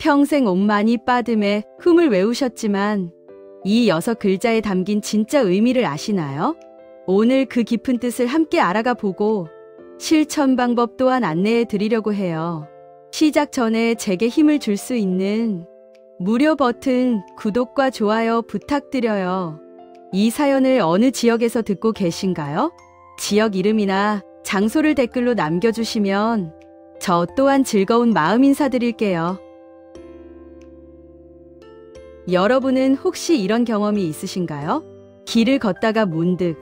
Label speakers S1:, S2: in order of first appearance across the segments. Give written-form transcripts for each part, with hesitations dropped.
S1: 평생 옴 마니 빠듬의 흠을 외우셨지만 이 6글자에 담긴 진짜 의미를 아시나요? 오늘 그 깊은 뜻을 함께 알아가 보고 실천 방법 또한 안내해 드리려고 해요. 시작 전에 제게 힘을 줄 수 있는 무료 버튼 구독과 좋아요 부탁드려요. 이 사연을 어느 지역에서 듣고 계신가요? 지역 이름이나 장소를 댓글로 남겨주시면 저 또한 즐거운 마음 인사드릴게요. 여러분은 혹시 이런 경험이 있으신가요? 길을 걷다가 문득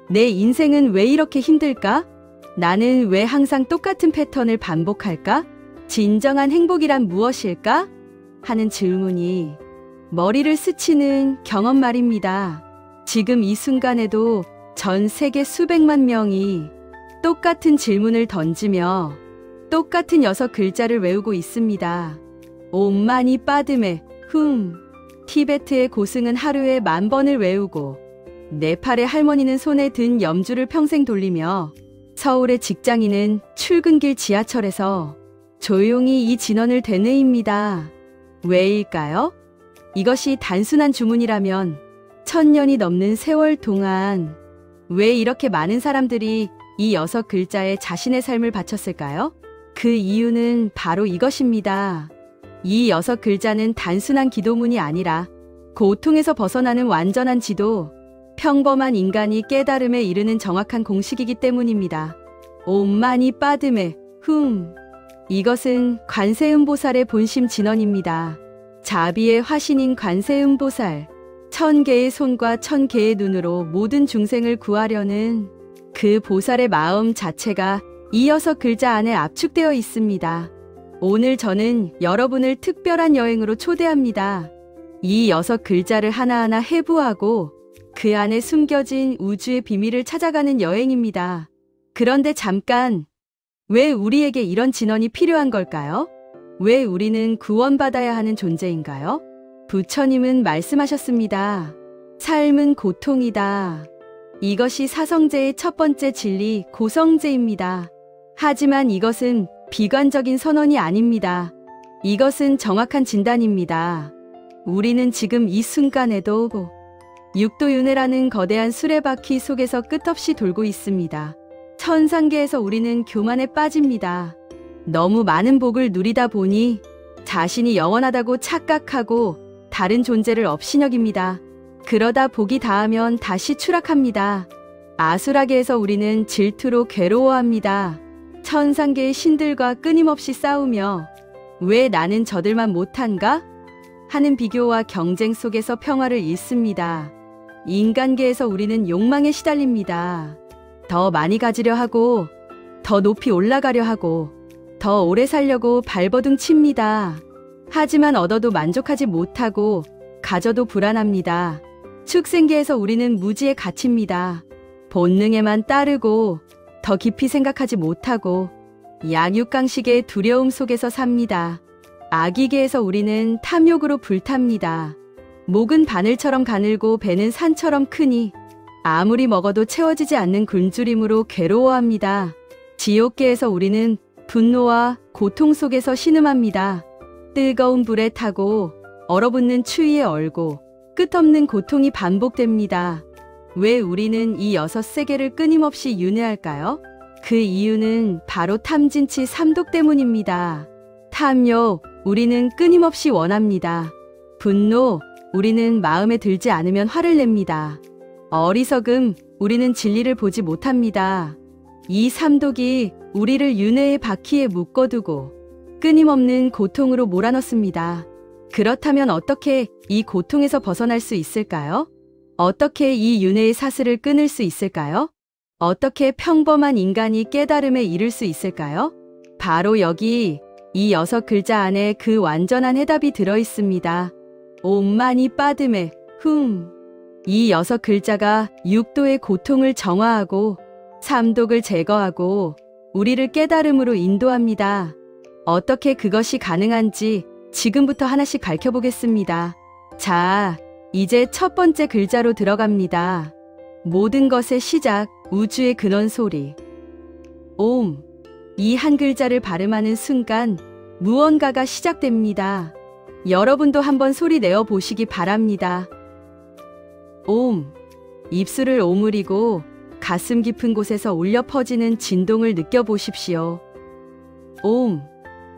S1: 내 인생은 왜 이렇게 힘들까? 나는 왜 항상 똑같은 패턴을 반복할까? 진정한 행복이란 무엇일까? 하는 질문이 머리를 스치는 경험 말입니다. 지금 이 순간에도 전 세계 수백만 명이 똑같은 질문을 던지며 똑같은 6글자를 외우고 있습니다. 옴 마니 빠듬의 티베트의 고승은 하루에 10,000번을 외우고 네팔의 할머니는 손에 든 염주를 평생 돌리며 서울의 직장인은 출근길 지하철에서 조용히 이 진원을 되뇌입니다. 왜일까요? 이것이 단순한 주문이라면 1000년이 넘는 세월 동안 왜 이렇게 많은 사람들이 이 6글자에 자신의 삶을 바쳤을까요? 그 이유는 바로 이것입니다. 이 6글자는 단순한 기도문이 아니라 고통에서 벗어나는 완전한 지도, 평범한 인간이 깨달음에 이르는 정확한 공식이기 때문입니다. 옴 마니 빠듬의 이것은 관세음보살의 본심 진언입니다. 자비의 화신인 관세음보살, 1000개의 손과 1000개의 눈으로 모든 중생을 구하려는 그 보살의 마음 자체가 이 6글자 안에 압축되어 있습니다. 오늘 저는 여러분을 특별한 여행으로 초대합니다. 이 6글자를 하나하나 해부하고 그 안에 숨겨진 우주의 비밀을 찾아가는 여행입니다. 그런데 잠깐, 왜 우리에게 이런 진언이 필요한 걸까요? 왜 우리는 구원받아야 하는 존재인가요? 부처님은 말씀하셨습니다. 삶은 고통이다. 이것이 사성제의 첫 번째 진리, 고성제입니다. 하지만 이것은 비관적인 선언이 아닙니다. 이것은 정확한 진단입니다. 우리는 지금 이 순간에도 육도윤회라는 거대한 수레바퀴 속에서 끝없이 돌고 있습니다. 천상계에서 우리는 교만에 빠집니다. 너무 많은 복을 누리다 보니 자신이 영원하다고 착각하고 다른 존재를 업신여깁니다. 그러다 복이 닿으면 다시 추락합니다. 아수라계에서 우리는 질투로 괴로워합니다. 천상계의 신들과 끊임없이 싸우며 왜 나는 저들만 못한가? 하는 비교와 경쟁 속에서 평화를 잃습니다. 인간계에서 우리는 욕망에 시달립니다. 더 많이 가지려 하고, 더 높이 올라가려 하고, 더 오래 살려고 발버둥 칩니다. 하지만 얻어도 만족하지 못하고, 가져도 불안합니다. 축생계에서 우리는 무지에 갇힙니다. 본능에만 따르고, 더 깊이 생각하지 못하고 약육강식의 두려움 속에서 삽니다. 아기계에서 우리는 탐욕으로 불탑니다. 목은 바늘처럼 가늘고 배는 산처럼 크니 아무리 먹어도 채워지지 않는 굶주림으로 괴로워합니다. 지옥계에서 우리는 분노와 고통 속에서 신음합니다. 뜨거운 불에 타고 얼어붙는 추위에 얼고 끝없는 고통이 반복됩니다. 왜 우리는 이 6세계를 끊임없이 윤회할까요? 그 이유는 바로 탐진치 삼독 때문입니다. 탐욕, 우리는 끊임없이 원합니다. 분노, 우리는 마음에 들지 않으면 화를 냅니다. 어리석음, 우리는 진리를 보지 못합니다. 이 삼독이 우리를 윤회의 바퀴에 묶어두고 끊임없는 고통으로 몰아넣습니다. 그렇다면 어떻게 이 고통에서 벗어날 수 있을까요? 어떻게 이 윤회의 사슬을 끊을 수 있을까요? 어떻게 평범한 인간이 깨달음에 이를 수 있을까요? 바로 여기 이 6글자 안에 그 완전한 해답이 들어있습니다. 옴 마니 빠듬의 이 6글자가 육도의 고통을 정화하고 삼독을 제거하고 우리를 깨달음으로 인도합니다. 어떻게 그것이 가능한지 지금부터 하나씩 밝혀보겠습니다. 자, 이제 첫 번째 글자로 들어갑니다. 모든 것의 시작, 우주의 근원 소리. 옴. 이 한 글자를 발음하는 순간 무언가가 시작됩니다. 여러분도 한번 소리 내어 보시기 바랍니다. 옴. 입술을 오므리고 가슴 깊은 곳에서 울려 퍼지는 진동을 느껴보십시오. 옴.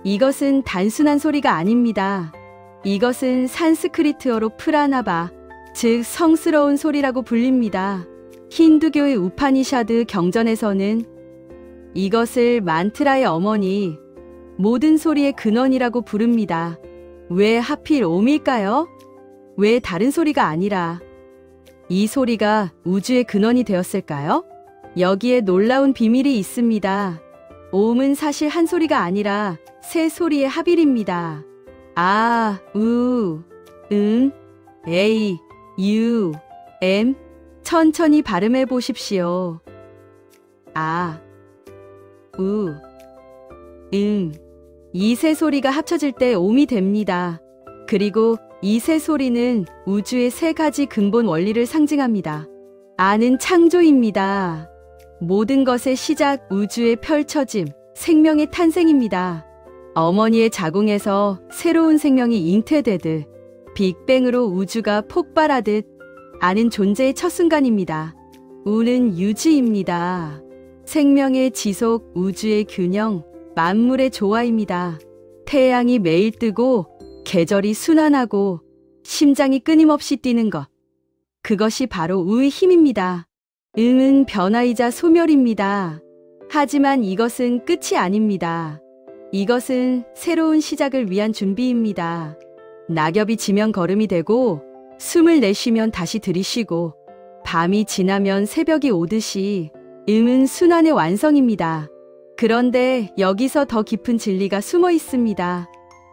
S1: 이것은 단순한 소리가 아닙니다. 이것은 산스크리트어로 프라나바, 즉 성스러운 소리라고 불립니다. 힌두교의 우파니샤드 경전에서는 이것을 만트라의 어머니, 모든 소리의 근원이라고 부릅니다. 왜 하필 옴일까요? 왜 다른 소리가 아니라 이 소리가 우주의 근원이 되었을까요? 여기에 놀라운 비밀이 있습니다. 옴은 사실 한 소리가 아니라 세 소리의 합일입니다. 아, 우, 응, 에이, 유, 엠. 천천히 발음해 보십시오. 아, 우, 응. 이 세 소리가 합쳐질 때 옴이 됩니다. 그리고 이 세 소리는 우주의 세 가지 근본 원리를 상징합니다. 아는 창조입니다. 모든 것의 시작, 우주의 펼쳐짐, 생명의 탄생입니다. 어머니의 자궁에서 새로운 생명이 잉태되듯 빅뱅으로 우주가 폭발하듯 아는 존재의 첫 순간입니다. 우는 유지입니다. 생명의 지속, 우주의 균형, 만물의 조화입니다. 태양이 매일 뜨고 계절이 순환하고 심장이 끊임없이 뛰는 것. 그것이 바로 우의 힘입니다. 응은 변화이자 소멸입니다. 하지만 이것은 끝이 아닙니다. 이것은 새로운 시작을 위한 준비입니다. 낙엽이 지면 걸음이 되고 숨을 내쉬면 다시 들이쉬고 밤이 지나면 새벽이 오듯이 응은 순환의 완성입니다. 그런데 여기서 더 깊은 진리가 숨어 있습니다.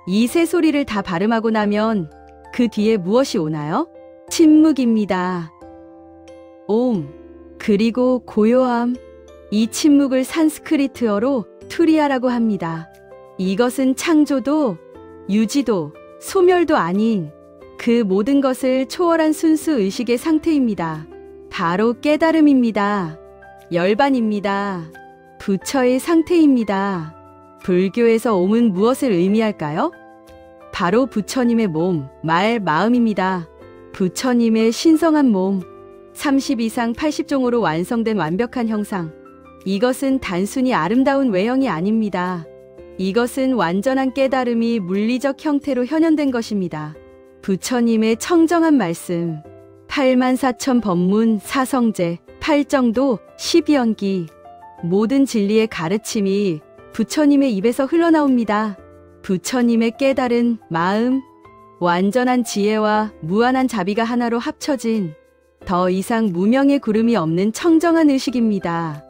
S1: 이 세 소리를 다 발음하고 나면 그 뒤에 무엇이 오나요? 침묵입니다. 옴, 그리고 고요함. 이 침묵을 산스크리트어로 투리아라고 합니다. 이것은 창조도, 유지도, 소멸도 아닌 그 모든 것을 초월한 순수 의식의 상태입니다. 바로 깨달음입니다. 열반입니다. 부처의 상태입니다. 불교에서 옴은 무엇을 의미할까요? 바로 부처님의 몸, 말, 마음입니다. 부처님의 신성한 몸, 30 이상 80종으로 완성된 완벽한 형상. 이것은 단순히 아름다운 외형이 아닙니다. 이것은 완전한 깨달음이 물리적 형태로 현현된 것입니다. 부처님의 청정한 말씀, 84,000 법문, 사성제, 8정도, 12연기, 모든 진리의 가르침이 부처님의 입에서 흘러나옵니다. 부처님의 깨달은 마음, 완전한 지혜와 무한한 자비가 하나로 합쳐진 더 이상 무명의 구름이 없는 청정한 의식입니다.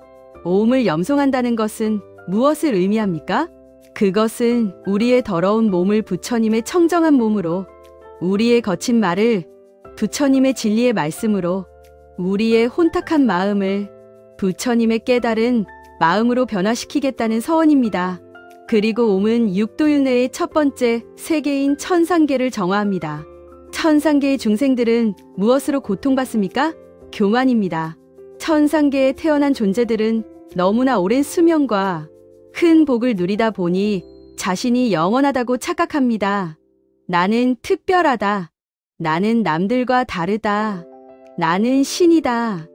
S1: 옴을 염송한다는 것은 무엇을 의미합니까? 그것은 우리의 더러운 몸을 부처님의 청정한 몸으로, 우리의 거친 말을 부처님의 진리의 말씀으로, 우리의 혼탁한 마음을 부처님의 깨달은 마음으로 변화시키겠다는 서원입니다. 그리고 옴은 육도윤회의 첫 번째 세계인 천상계를 정화합니다. 천상계의 중생들은 무엇으로 고통받습니까? 교만입니다. 천상계에 태어난 존재들은 너무나 오랜 수명과 큰 복을 누리다 보니 자신이 영원하다고 착각합니다. 나는 특별하다. 나는 남들과 다르다. 나는 신이다.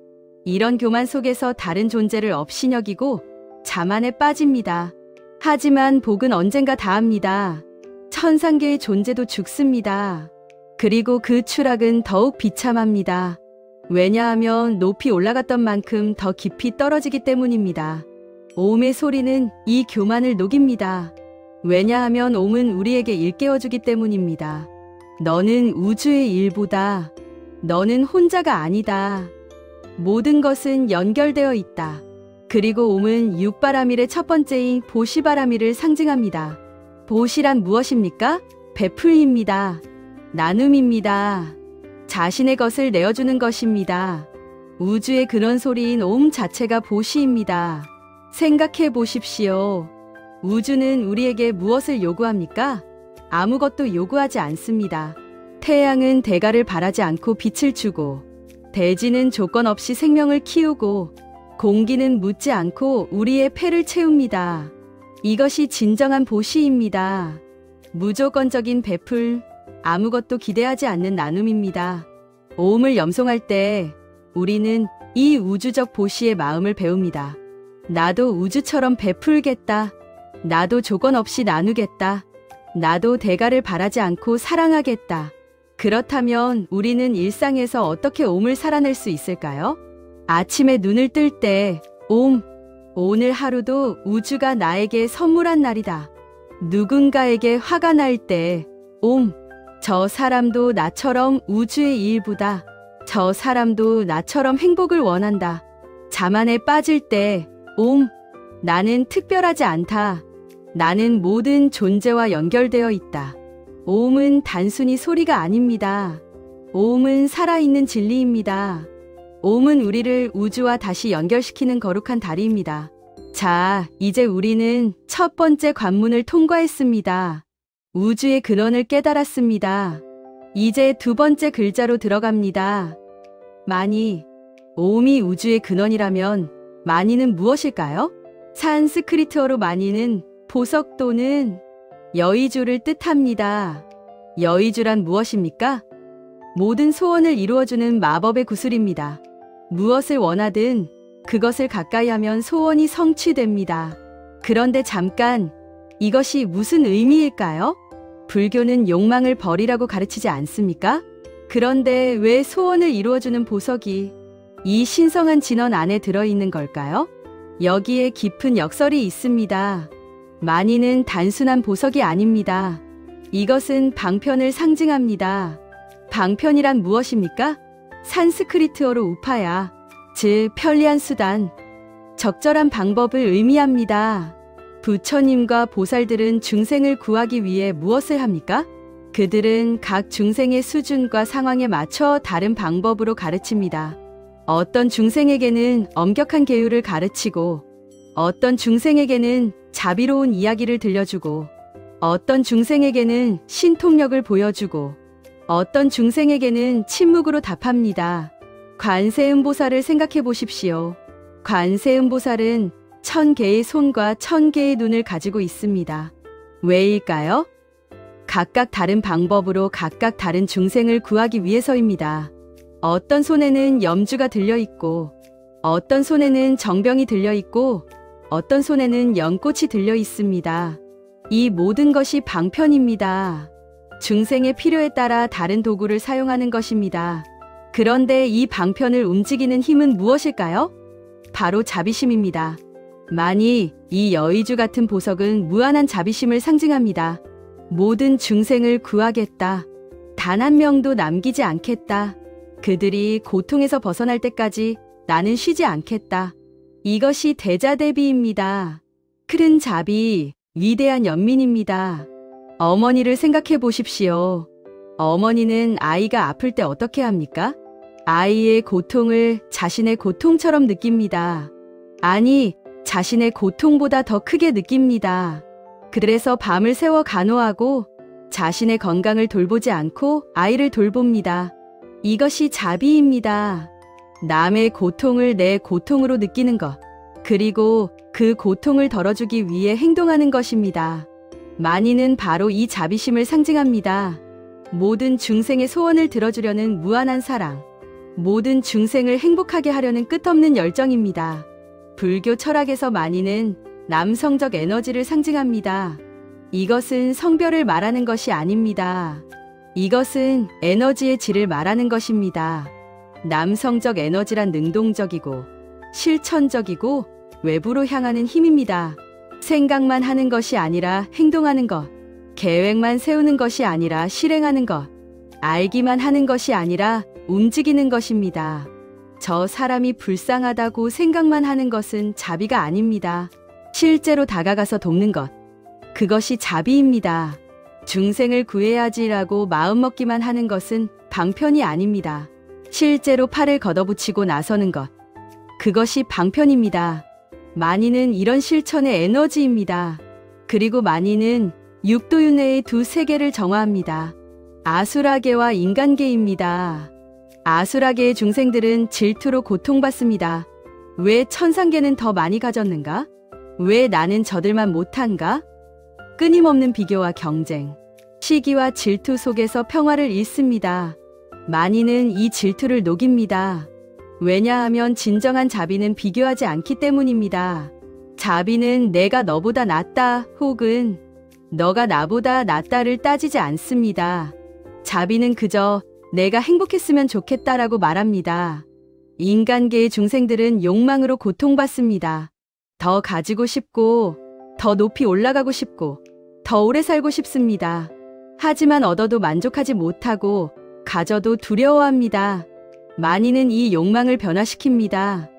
S1: 이런 교만 속에서 다른 존재를 업신여기고 자만에 빠집니다. 하지만 복은 언젠가 다합니다. 천상계의 존재도 죽습니다. 그리고 그 추락은 더욱 비참합니다. 왜냐하면 높이 올라갔던 만큼 더 깊이 떨어지기 때문입니다. 옴의 소리는 이 교만을 녹입니다. 왜냐하면 옴은 우리에게 일깨워주기 때문입니다. 너는 우주의 일부다. 너는 혼자가 아니다. 모든 것은 연결되어 있다. 그리고 옴은 육바라밀의 첫 번째인 보시바라밀을 상징합니다. 보시란 무엇입니까? 베풀기입니다. 나눔입니다. 자신의 것을 내어주는 것입니다. 우주의 근원 소리인 옴 자체가 보시입니다. 생각해 보십시오. 우주는 우리에게 무엇을 요구합니까? 아무것도 요구하지 않습니다. 태양은 대가를 바라지 않고 빛을 주고, 대지는 조건 없이 생명을 키우고, 공기는 묻지 않고 우리의 폐를 채웁니다. 이것이 진정한 보시입니다. 무조건적인 베풀, 아무것도 기대하지 않는 나눔입니다. 오음을 염송할 때 우리는 이 우주적 보시의 마음을 배웁니다. 나도 우주처럼 베풀겠다. 나도 조건 없이 나누겠다. 나도 대가를 바라지 않고 사랑하겠다. 그렇다면 우리는 일상에서 어떻게 오음을 살아낼 수 있을까요? 아침에 눈을 뜰 때 오음, 오늘 하루도 우주가 나에게 선물한 날이다. 누군가에게 화가 날 때 오음, 저 사람도 나처럼 우주의 일부다. 저 사람도 나처럼 행복을 원한다. 자만에 빠질 때 오음, 나는 특별하지 않다. 나는 모든 존재와 연결되어 있다. 오음은 단순히 소리가 아닙니다. 오음은 살아있는 진리입니다. 오음은 우리를 우주와 다시 연결시키는 거룩한 다리입니다. 자, 이제 우리는 첫 번째 관문을 통과했습니다. 우주의 근원을 깨달았습니다. 이제 두 번째 글자로 들어갑니다. 마니. 오음이 우주의 근원이라면 마니는 무엇일까요? 산스크리트어로 마니는 보석 또는 여의주를 뜻합니다. 여의주란 무엇입니까? 모든 소원을 이루어주는 마법의 구슬입니다. 무엇을 원하든 그것을 가까이 하면 소원이 성취됩니다. 그런데 잠깐, 이것이 무슨 의미일까요? 불교는 욕망을 버리라고 가르치지 않습니까? 그런데 왜 소원을 이루어주는 보석이 이 신성한 진원 안에 들어있는 걸까요? 여기에 깊은 역설이 있습니다. 마니는 단순한 보석이 아닙니다. 이것은 방편을 상징합니다. 방편이란 무엇입니까? 산스크리트어로 우파야, 즉 편리한 수단, 적절한 방법을 의미합니다. 부처님과 보살들은 중생을 구하기 위해 무엇을 합니까? 그들은 각 중생의 수준과 상황에 맞춰 다른 방법으로 가르칩니다. 어떤 중생에게는 엄격한 계율을 가르치고, 어떤 중생에게는 자비로운 이야기를 들려주고, 어떤 중생에게는 신통력을 보여주고, 어떤 중생에게는 침묵으로 답합니다. 관세음보살을 생각해 보십시오. 관세음보살은 1000개의 손과 1000개의 눈을 가지고 있습니다. 왜일까요? 각각 다른 방법으로 각각 다른 중생을 구하기 위해서입니다. 어떤 손에는 염주가 들려있고, 어떤 손에는 정병이 들려있고, 어떤 손에는 연꽃이 들려 있습니다. 이 모든 것이 방편입니다. 중생의 필요에 따라 다른 도구를 사용하는 것입니다. 그런데 이 방편을 움직이는 힘은 무엇일까요? 바로 자비심입니다. 만이 이 여의주 같은 보석은 무한한 자비심을 상징합니다. 모든 중생을 구하겠다. 단 한 명도 남기지 않겠다. 그들이 고통에서 벗어날 때까지 나는 쉬지 않겠다. 이것이 대자대비입니다. 큰 자비, 위대한 연민입니다. 어머니를 생각해 보십시오. 어머니는 아이가 아플 때 어떻게 합니까? 아이의 고통을 자신의 고통처럼 느낍니다. 아니, 자신의 고통보다 더 크게 느낍니다. 그래서 밤을 새워 간호하고 자신의 건강을 돌보지 않고 아이를 돌봅니다. 이것이 자비입니다. 남의 고통을 내 고통으로 느끼는 것, 그리고 그 고통을 덜어주기 위해 행동하는 것입니다. 만이는 바로 이 자비심을 상징합니다. 모든 중생의 소원을 들어주려는 무한한 사랑, 모든 중생을 행복하게 하려는 끝없는 열정입니다. 불교 철학에서 만이는 남성적 에너지를 상징합니다. 이것은 성별을 말하는 것이 아닙니다. 이것은 에너지의 질을 말하는 것입니다. 남성적 에너지란 능동적이고 실천적이고 외부로 향하는 힘입니다. 생각만 하는 것이 아니라 행동하는 것, 계획만 세우는 것이 아니라 실행하는 것, 알기만 하는 것이 아니라 움직이는 것입니다. 저 사람이 불쌍하다고 생각만 하는 것은 자비가 아닙니다. 실제로 다가가서 돕는 것, 그것이 자비입니다. 중생을 구해야지라고 마음먹기만 하는 것은 방편이 아닙니다. 실제로 팔을 걷어붙이고 나서는 것, 그것이 방편입니다. 만이는 이런 실천의 에너지입니다. 그리고 만이는 육도윤회의 두 세계를 정화합니다. 아수라계와 인간계입니다. 아수라계의 중생들은 질투로 고통받습니다. 왜 천상계는 더 많이 가졌는가? 왜 나는 저들만 못한가? 끊임없는 비교와 경쟁, 시기와 질투 속에서 평화를 잃습니다. 많이는 이 질투를 녹입니다. 왜냐하면 진정한 자비는 비교하지 않기 때문입니다. 자비는 내가 너보다 낫다 혹은 너가 나보다 낫다를 따지지 않습니다. 자비는 그저 내가 행복했으면 좋겠다라고 말합니다. 인간계의 중생들은 욕망으로 고통받습니다. 더 가지고 싶고, 더 높이 올라가고 싶고, 더 오래 살고 싶습니다. 하지만 얻어도 만족하지 못하고, 가져도 두려워합니다. 많이는 이 욕망을 변화시킵니다.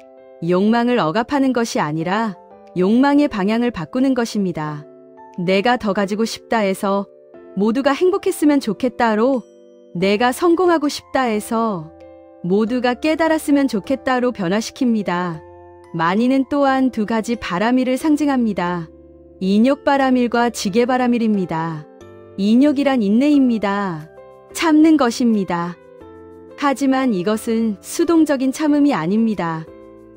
S1: 욕망을 억압하는 것이 아니라 욕망의 방향을 바꾸는 것입니다. 내가 더 가지고 싶다 해서 모두가 행복했으면 좋겠다로, 내가 성공하고 싶다 해서 모두가 깨달았으면 좋겠다로 변화시킵니다. 많이는 또한 두 가지 바라밀을 상징합니다. 인욕바라밀과 지게바라밀입니다. 인욕이란 인내입니다. 참는 것입니다. 하지만 이것은 수동적인 참음이 아닙니다.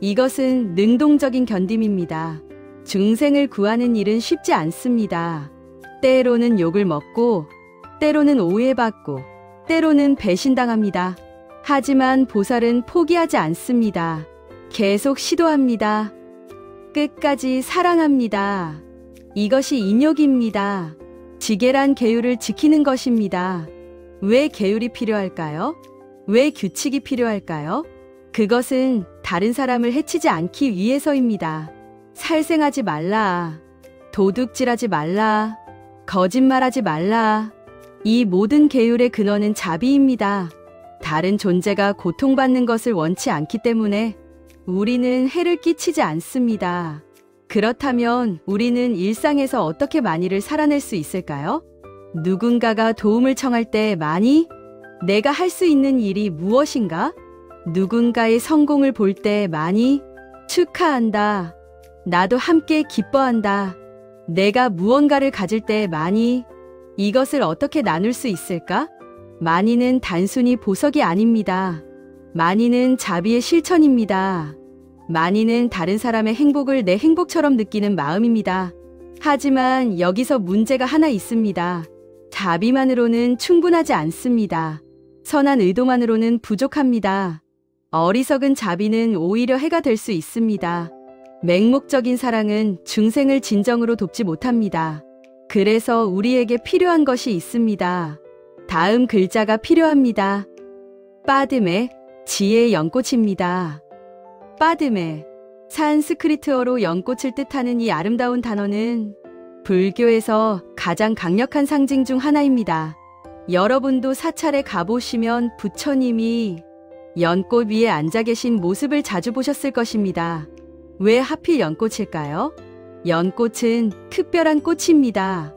S1: 이것은 능동적인 견딤입니다. 중생을 구하는 일은 쉽지 않습니다. 때로는 욕을 먹고, 때로는 오해받고, 때로는 배신당합니다. 하지만 보살은 포기하지 않습니다. 계속 시도합니다. 끝까지 사랑합니다. 이것이 인욕입니다. 지계란 계율을 지키는 것입니다. 왜 계율이 필요할까요? 왜 규칙이 필요할까요? 그것은 다른 사람을 해치지 않기 위해서입니다. 살생하지 말라. 도둑질하지 말라. 거짓말하지 말라. 이 모든 계율의 근원은 자비입니다. 다른 존재가 고통받는 것을 원치 않기 때문에 우리는 해를 끼치지 않습니다. 그렇다면 우리는 일상에서 어떻게 만일을 살아낼 수 있을까요? 누군가가 도움을 청할 때 많이 내가 할 수 있는 일이 무엇인가? 누군가의 성공을 볼 때 많이 축하한다. 나도 함께 기뻐한다. 내가 무언가를 가질 때 많이 이것을 어떻게 나눌 수 있을까? 많이는 단순히 보석이 아닙니다. 많이는 자비의 실천입니다. 많이는 다른 사람의 행복을 내 행복처럼 느끼는 마음입니다. 하지만 여기서 문제가 하나 있습니다. 자비만으로는 충분하지 않습니다. 선한 의도만으로는 부족합니다. 어리석은 자비는 오히려 해가 될 수 있습니다. 맹목적인 사랑은 중생을 진정으로 돕지 못합니다. 그래서 우리에게 필요한 것이 있습니다. 다음 글자가 필요합니다. 빠드메, 지혜의 연꽃입니다. 빠드메, 산스크리트어로 연꽃을 뜻하는 이 아름다운 단어는 불교에서 가장 강력한 상징 중 하나입니다. 여러분도 사찰에 가보시면 부처님이 연꽃 위에 앉아 계신 모습을 자주 보셨을 것입니다. 왜 하필 연꽃일까요? 연꽃은 특별한 꽃입니다.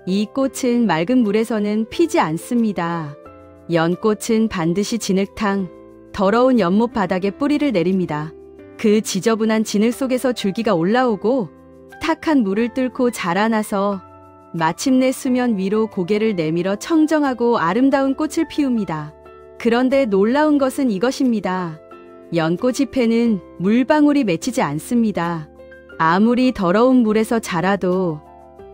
S1: 이 꽃은 맑은 물에서는 피지 않습니다. 연꽃은 반드시 진흙탕, 더러운 연못 바닥에 뿌리를 내립니다. 그 지저분한 진흙 속에서 줄기가 올라오고 탁한 물을 뚫고 자라나서 마침내 수면 위로 고개를 내밀어 청정하고 아름다운 꽃을 피웁니다. 그런데 놀라운 것은 이것입니다. 연꽃 잎에는 물방울이 맺히지 않습니다. 아무리 더러운 물에서 자라도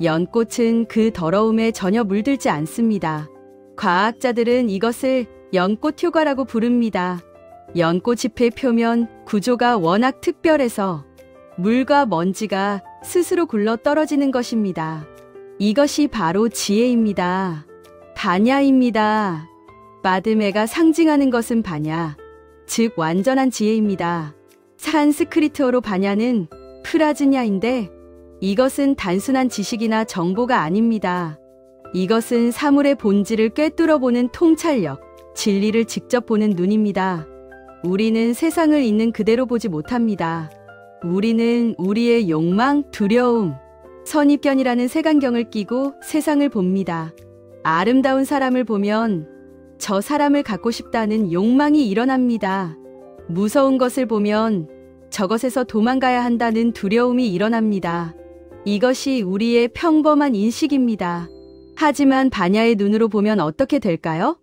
S1: 연꽃은 그 더러움에 전혀 물들지 않습니다. 과학자들은 이것을 연꽃 효과라고 부릅니다. 연꽃잎의 표면 구조가 워낙 특별해서 물과 먼지가 스스로 굴러 떨어지는 것입니다. 이것이 바로 지혜입니다. 바냐입니다. 빠드메가 상징하는 것은 바냐, 즉 완전한 지혜입니다. 산스크리트어로 바냐는 프라즈냐인데 이것은 단순한 지식이나 정보가 아닙니다. 이것은 사물의 본질을 꿰뚫어보는 통찰력, 진리를 직접 보는 눈입니다. 우리는 세상을 있는 그대로 보지 못합니다. 우리는 우리의 욕망, 두려움, 선입견이라는 색안경을 끼고 세상을 봅니다. 아름다운 사람을 보면 저 사람을 갖고 싶다는 욕망이 일어납니다. 무서운 것을 보면 저것에서 도망가야 한다는 두려움이 일어납니다. 이것이 우리의 평범한 인식입니다. 하지만 바냐의 눈으로 보면 어떻게 될까요?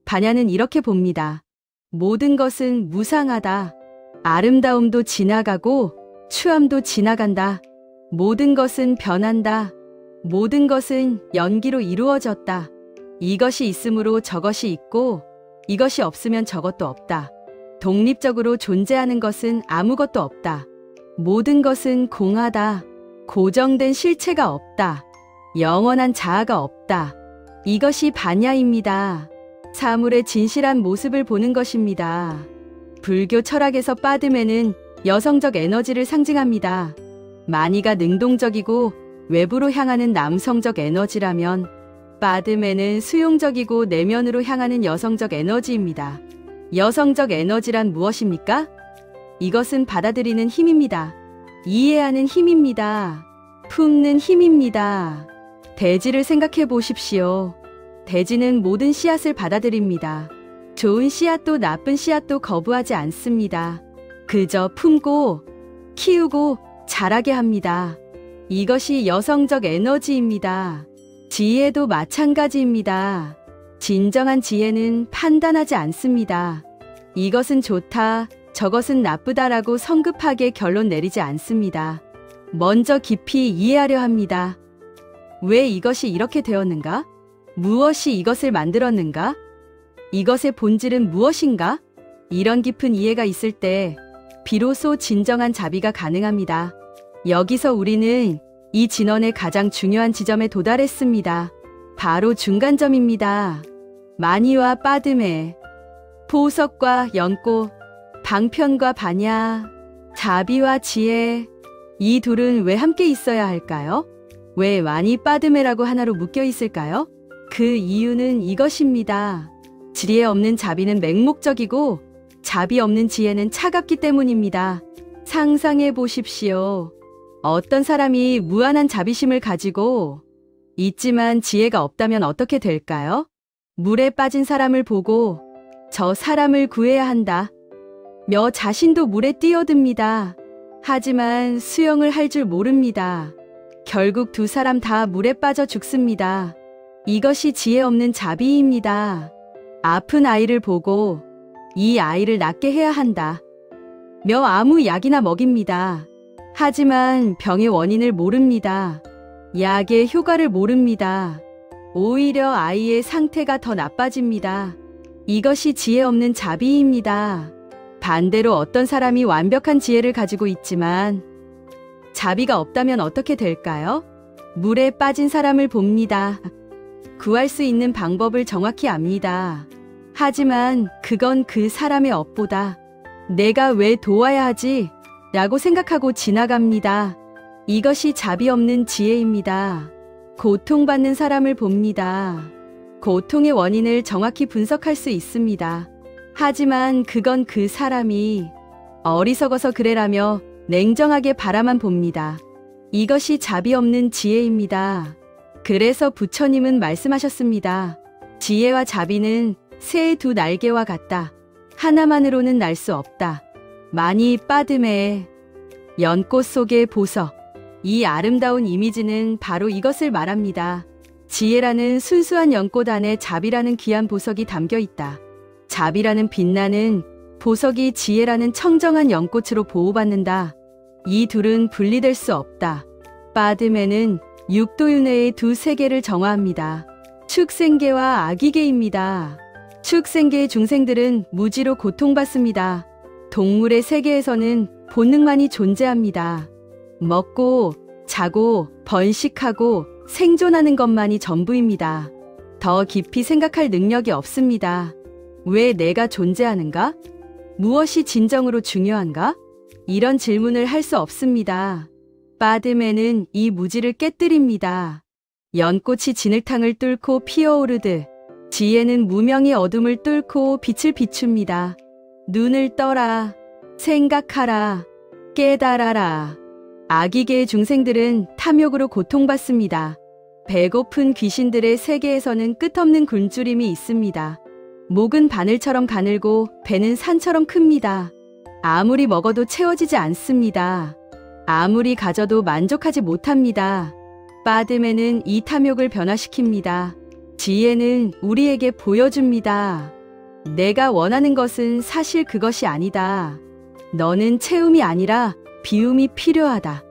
S1: 바냐는 이렇게 봅니다. 모든 것은 무상하다. 아름다움도 지나가고 추함도 지나간다. 모든 것은 변한다. 모든 것은 연기로 이루어졌다. 이것이 있으므로 저것이 있고 이것이 없으면 저것도 없다. 독립적으로 존재하는 것은 아무것도 없다. 모든 것은 공하다. 고정된 실체가 없다. 영원한 자아가 없다. 이것이 반야입니다. 사물의 진실한 모습을 보는 것입니다. 불교 철학에서 빠드메는 여성적 에너지를 상징합니다. 마니가 능동적이고 외부로 향하는 남성적 에너지라면 빠드메는 수용적이고 내면으로 향하는 여성적 에너지입니다. 여성적 에너지란 무엇입니까? 이것은 받아들이는 힘입니다. 이해하는 힘입니다. 품는 힘입니다. 대지를 생각해 보십시오. 대지는 모든 씨앗을 받아들입니다. 좋은 씨앗도 나쁜 씨앗도 거부하지 않습니다. 그저 품고 키우고 자라게 합니다. 이것이 여성적 에너지입니다. 지혜도 마찬가지입니다. 진정한 지혜는 판단하지 않습니다. 이것은 좋다, 저것은 나쁘다라고 성급하게 결론 내리지 않습니다. 먼저 깊이 이해하려 합니다. 왜 이것이 이렇게 되었는가? 무엇이 이것을 만들었는가? 이것의 본질은 무엇인가? 이런 깊은 이해가 있을 때 비로소 진정한 자비가 가능합니다. 여기서 우리는 이 진원의 가장 중요한 지점에 도달했습니다. 바로 중간점입니다. 마니와 빠드메, 보석과 연꽃, 방편과 반야, 자비와 지혜, 이 둘은 왜 함께 있어야 할까요? 왜 마니 빠드메라고 하나로 묶여 있을까요? 그 이유는 이것입니다. 지혜 없는 자비는 맹목적이고 자비 없는 지혜는 차갑기 때문입니다. 상상해 보십시오. 어떤 사람이 무한한 자비심을 가지고 있지만 지혜가 없다면 어떻게 될까요? 물에 빠진 사람을 보고 저 사람을 구해야 한다 며 자신도 물에 뛰어듭니다. 하지만 수영을 할 줄 모릅니다. 결국 두 사람 다 물에 빠져 죽습니다. 이것이 지혜 없는 자비입니다. 아픈 아이를 보고 이 아이를 낫게 해야 한다 며 아무 약이나 먹입니다. 하지만 병의 원인을 모릅니다. 약의 효과를 모릅니다. 오히려 아이의 상태가 더 나빠집니다. 이것이 지혜 없는 자비입니다. 반대로 어떤 사람이 완벽한 지혜를 가지고 있지만 자비가 없다면 어떻게 될까요? 물에 빠진 사람을 봅니다. 구할 수 있는 방법을 정확히 압니다. 하지만 그건 그 사람의 업보다 내가 왜 도와야 하지? 라고 생각하고 지나갑니다. 이것이 자비 없는 지혜입니다. 고통받는 사람을 봅니다. 고통의 원인을 정확히 분석할 수 있습니다. 하지만 그건 그 사람이 어리석어서 그래라며 냉정하게 바라만 봅니다. 이것이 자비 없는 지혜입니다. 그래서 부처님은 말씀하셨습니다. 지혜와 자비는 새의 두 날개와 같다. 하나만으로는 날 수 없다. 마니 빠드메, 연꽃 속의 보석. 이 아름다운 이미지는 바로 이것을 말합니다. 지혜라는 순수한 연꽃 안에 자비라는 귀한 보석이 담겨 있다. 자비라는 빛나는 보석이 지혜라는 청정한 연꽃으로 보호받는다. 이 둘은 분리될 수 없다. 빠드메는 육도윤회의 두 세계를 정화합니다. 축생계와 아기계입니다. 축생계의 중생들은 무지로 고통받습니다. 동물의 세계에서는 본능만이 존재합니다. 먹고, 자고, 번식하고, 생존하는 것만이 전부입니다. 더 깊이 생각할 능력이 없습니다. 왜 내가 존재하는가? 무엇이 진정으로 중요한가? 이런 질문을 할 수 없습니다. 빠드메는 이 무지를 깨뜨립니다. 연꽃이 진흙탕을 뚫고 피어오르듯 지혜는 무명의 어둠을 뚫고 빛을 비춥니다. 눈을 떠라, 생각하라, 깨달아라. 아기계의 중생들은 탐욕으로 고통받습니다. 배고픈 귀신들의 세계에서는 끝없는 굶주림이 있습니다. 목은 바늘처럼 가늘고 배는 산처럼 큽니다. 아무리 먹어도 채워지지 않습니다. 아무리 가져도 만족하지 못합니다. 빠드메는 이 탐욕을 변화시킵니다. 지혜는 우리에게 보여줍니다. 내가 원하는 것은 사실 그것이 아니다. 너는 채움이 아니라 비움이 필요하다.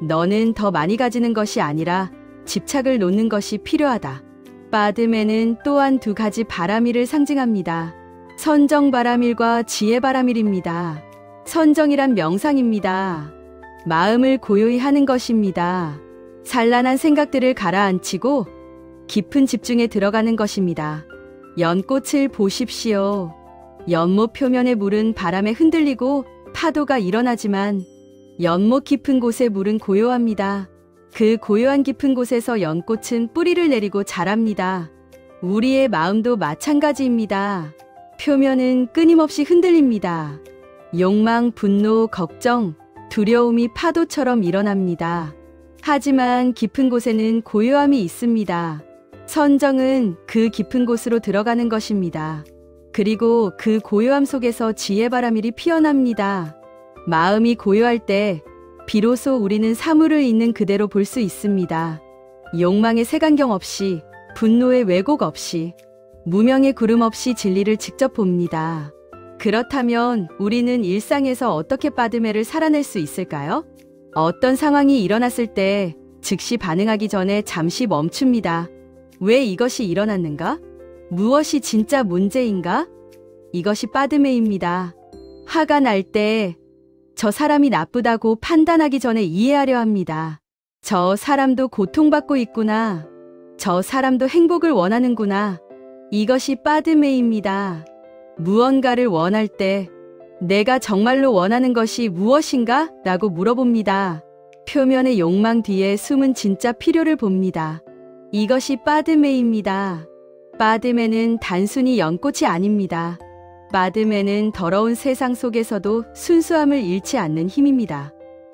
S1: 너는 더 많이 가지는 것이 아니라 집착을 놓는 것이 필요하다. 빠드메는 또한 두 가지 바라밀을 상징합니다. 선정바라밀과 지혜바라밀입니다. 선정이란 명상입니다. 마음을 고요히 하는 것입니다. 산란한 생각들을 가라앉히고 깊은 집중에 들어가는 것입니다. 연꽃을 보십시오. 연못 표면의 물은 바람에 흔들리고 파도가 일어나지만 연못 깊은 곳의 물은 고요합니다. 그 고요한 깊은 곳에서 연꽃은 뿌리를 내리고 자랍니다. 우리의 마음도 마찬가지입니다. 표면은 끊임없이 흔들립니다. 욕망, 분노, 걱정, 두려움이 파도처럼 일어납니다. 하지만 깊은 곳에는 고요함이 있습니다. 선정은 그 깊은 곳으로 들어가는 것입니다. 그리고 그 고요함 속에서 지혜바라밀이 피어납니다. 마음이 고요할 때 비로소 우리는 사물을 있는 그대로 볼 수 있습니다. 욕망의 색안경 없이, 분노의 왜곡 없이, 무명의 구름 없이 진리를 직접 봅니다. 그렇다면 우리는 일상에서 어떻게 빠드메를 살아낼 수 있을까요? 어떤 상황이 일어났을 때 즉시 반응하기 전에 잠시 멈춥니다. 왜 이것이 일어났는가? 무엇이 진짜 문제인가? 이것이 빠드메입니다. 화가 날 때 저 사람이 나쁘다고 판단하기 전에 이해하려 합니다. 저 사람도 고통받고 있구나. 저 사람도 행복을 원하는구나. 이것이 빠드메입니다. 무언가를 원할 때 내가 정말로 원하는 것이 무엇인가? 라고 물어봅니다. 표면의 욕망 뒤에 숨은 진짜 필요를 봅니다. 이것이 빠드메입니다. 빠드메는 단순히 연꽃이 아닙니다. 빠드메는 더러운 세상 속에서도 순수함을 잃지 않는 힘입니다.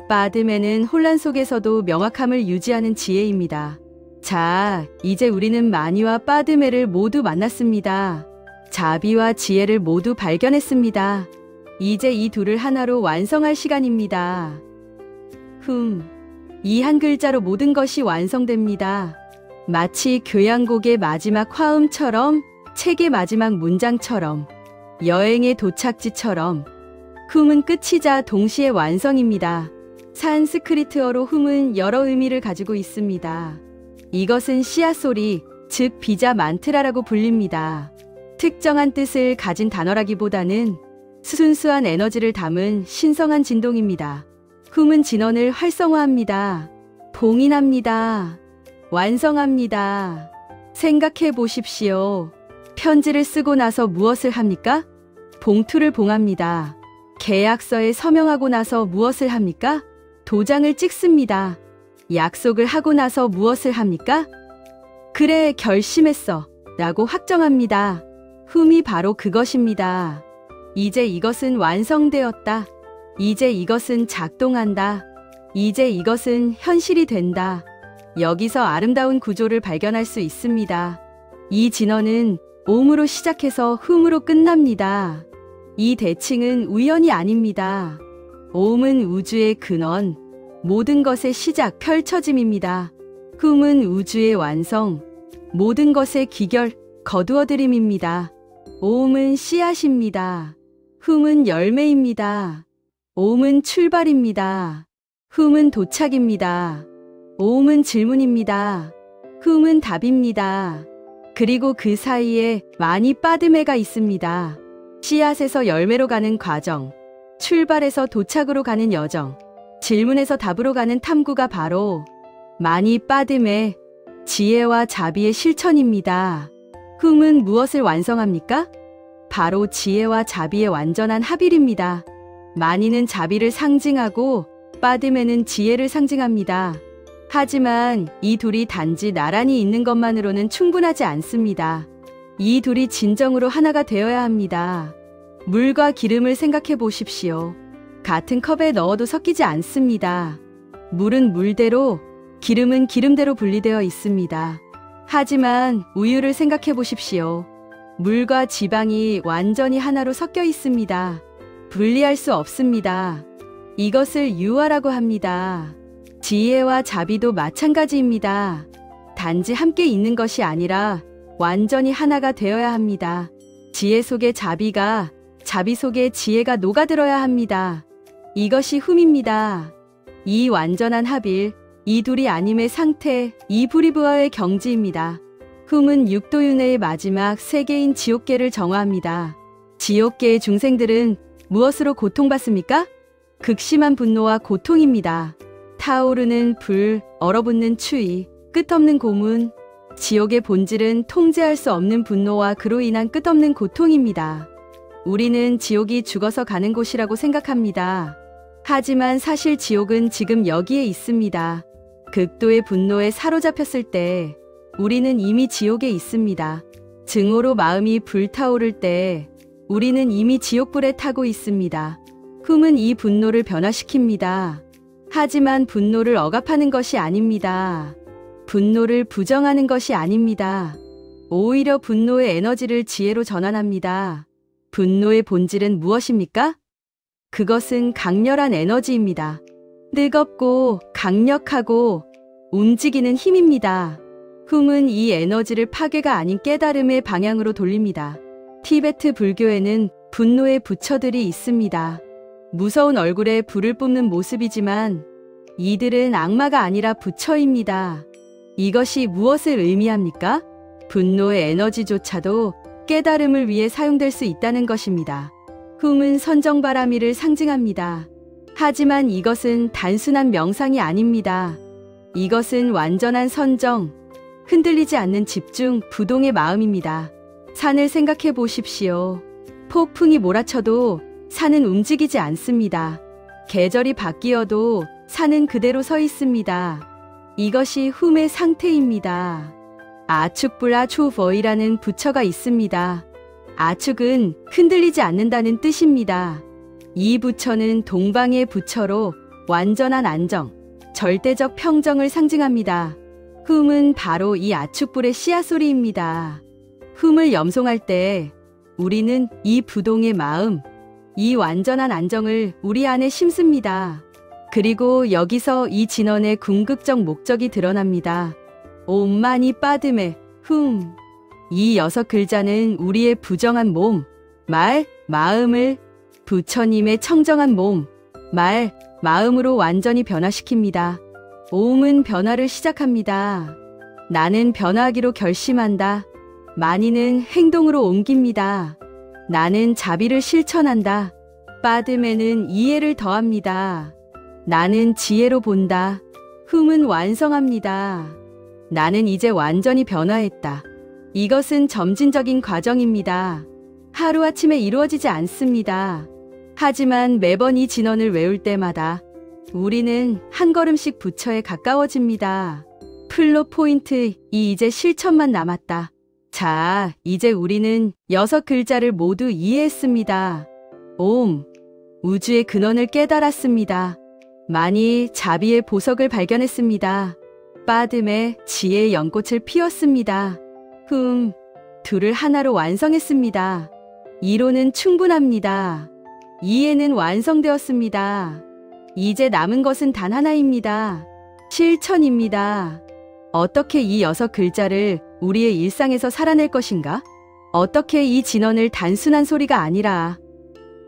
S1: 빠드메는 혼란 속에서도 명확함을 유지하는 지혜입니다. 자, 이제 우리는 마니와 빠드메를 모두 만났습니다. 자비와 지혜를 모두 발견했습니다. 이제 이 둘을 하나로 완성할 시간입니다. 이 한 글자로 모든 것이 완성됩니다. 마치 교향곡의 마지막 화음처럼, 책의 마지막 문장처럼, 여행의 도착지처럼. 훔은 끝이자 동시에 완성입니다. 산스크리트어로 훔은 여러 의미를 가지고 있습니다. 이것은 씨앗 소리, 즉 비자 만트라라고 불립니다. 특정한 뜻을 가진 단어라기보다는 순수한 에너지를 담은 신성한 진동입니다. 훔은 진원을 활성화합니다. 봉인합니다. 완성합니다. 생각해 보십시오. 편지를 쓰고 나서 무엇을 합니까? 봉투를 봉합니다. 계약서에 서명하고 나서 무엇을 합니까? 도장을 찍습니다. 약속을 하고 나서 무엇을 합니까? 그래, 결심했어. 라고 확정합니다. 훔이 바로 그것입니다. 이제 이것은 완성되었다. 이제 이것은 작동한다. 이제 이것은 현실이 된다. 여기서 아름다운 구조를 발견할 수 있습니다. 이 진원은 옴으로 시작해서 훔으로 끝납니다. 이 대칭은 우연이 아닙니다. 옴은 우주의 근원, 모든 것의 시작, 펼쳐짐입니다. 훔은 우주의 완성, 모든 것의 기결, 거두어들임입니다. 옴은 씨앗입니다. 훔은 열매입니다. 옴은 출발입니다. 훔은 도착입니다. 옴은 질문입니다. 훔은 답입니다. 그리고 그 사이에 많이 빠드메가 있습니다. 씨앗에서 열매로 가는 과정, 출발에서 도착으로 가는 여정, 질문에서 답으로 가는 탐구가 바로 많이 빠드메, 지혜와 자비의 실천입니다. 훔은 무엇을 완성합니까? 바로 지혜와 자비의 완전한 합일입니다. 마니는 자비를 상징하고 빠드메는 지혜를 상징합니다. 하지만 이 둘이 단지 나란히 있는 것만으로는 충분하지 않습니다. 이 둘이 진정으로 하나가 되어야 합니다. 물과 기름을 생각해 보십시오. 같은 컵에 넣어도 섞이지 않습니다. 물은 물대로, 기름은 기름대로 분리되어 있습니다. 하지만 우유를 생각해 보십시오. 물과 지방이 완전히 하나로 섞여 있습니다. 분리할 수 없습니다. 이것을 유화라고 합니다. 지혜와 자비도 마찬가지입니다. 단지 함께 있는 것이 아니라 완전히 하나가 되어야 합니다. 지혜 속에 자비가, 자비 속에 지혜가 녹아들어야 합니다. 이것이 훔입니다. 이 완전한 합일, 이 둘이 아님의 상태, 이 불이부하의 경지입니다. 흠은 육도윤회의 마지막 세계인 지옥계를 정화합니다. 지옥계의 중생들은 무엇으로 고통받습니까? 극심한 분노와 고통입니다. 타오르는 불, 얼어붙는 추위, 끝없는 고문. 지옥의 본질은 통제할 수 없는 분노와 그로 인한 끝없는 고통입니다. 우리는 지옥이 죽어서 가는 곳이라고 생각합니다. 하지만 사실 지옥은 지금 여기에 있습니다. 극도의 분노에 사로잡혔을 때 우리는 이미 지옥에 있습니다. 증오로 마음이 불타오를 때 우리는 이미 지옥불에 타고 있습니다. 흠은 이 분노를 변화시킵니다. 하지만 분노를 억압하는 것이 아닙니다. 분노를 부정하는 것이 아닙니다. 오히려 분노의 에너지를 지혜로 전환합니다. 분노의 본질은 무엇입니까? 그것은 강렬한 에너지입니다. 뜨겁고 강력하고 움직이는 힘입니다. 흠은 이 에너지를 파괴가 아닌 깨달음의 방향으로 돌립니다. 티베트 불교에는 분노의 부처들이 있습니다. 무서운 얼굴에 불을 뿜는 모습이지만 이들은 악마가 아니라 부처입니다. 이것이 무엇을 의미합니까? 분노의 에너지조차도 깨달음을 위해 사용될 수 있다는 것입니다. 흠은 선정바라미를 상징합니다. 하지만 이것은 단순한 명상이 아닙니다. 이것은 완전한 선정, 흔들리지 않는 집중, 부동의 마음입니다. 산을 생각해 보십시오. 폭풍이 몰아쳐도 산은 움직이지 않습니다. 계절이 바뀌어도 산은 그대로 서 있습니다. 이것이 흠의 상태입니다. 아축불아 초버이라는 부처가 있습니다. 아축은 흔들리지 않는다는 뜻입니다. 이 부처는 동방의 부처로 완전한 안정, 절대적 평정을 상징합니다. 흠은 바로 이 아축불의 씨앗소리입니다. 흠을 염송할 때 우리는 이 부동의 마음, 이 완전한 안정을 우리 안에 심습니다. 그리고 여기서 이 진언의 궁극적 목적이 드러납니다. 옴마니 빠드메 흠. 이 6글자는 우리의 부정한 몸, 말, 마음을 부처님의 청정한 몸, 말, 마음으로 완전히 변화시킵니다. 오음은 변화를 시작합니다. 나는 변화하기로 결심한다. 마니는 행동으로 옮깁니다. 나는 자비를 실천한다. 빠드메는 이해를 더합니다. 나는 지혜로 본다. 흠은 완성합니다. 나는 이제 완전히 변화했다. 이것은 점진적인 과정입니다. 하루아침에 이루어지지 않습니다. 하지만 매번 이 진언을 외울 때마다 우리는 한 걸음씩 부처에 가까워집니다. 플로 포인트, 이제 실천만 남았다. 자, 이제 우리는 6글자를 모두 이해했습니다. 옴, 우주의 근원을 깨달았습니다. 마니, 자비의 보석을 발견했습니다. 빠듬에 지혜의 연꽃을 피웠습니다. 흠, 둘을 하나로 완성했습니다. 이론은 충분합니다. 이해는 완성되었습니다. 이제 남은 것은 단 하나입니다. 실천입니다. 어떻게 이 6글자를 우리의 일상에서 살아낼 것인가? 어떻게 이 진언을 단순한 소리가 아니라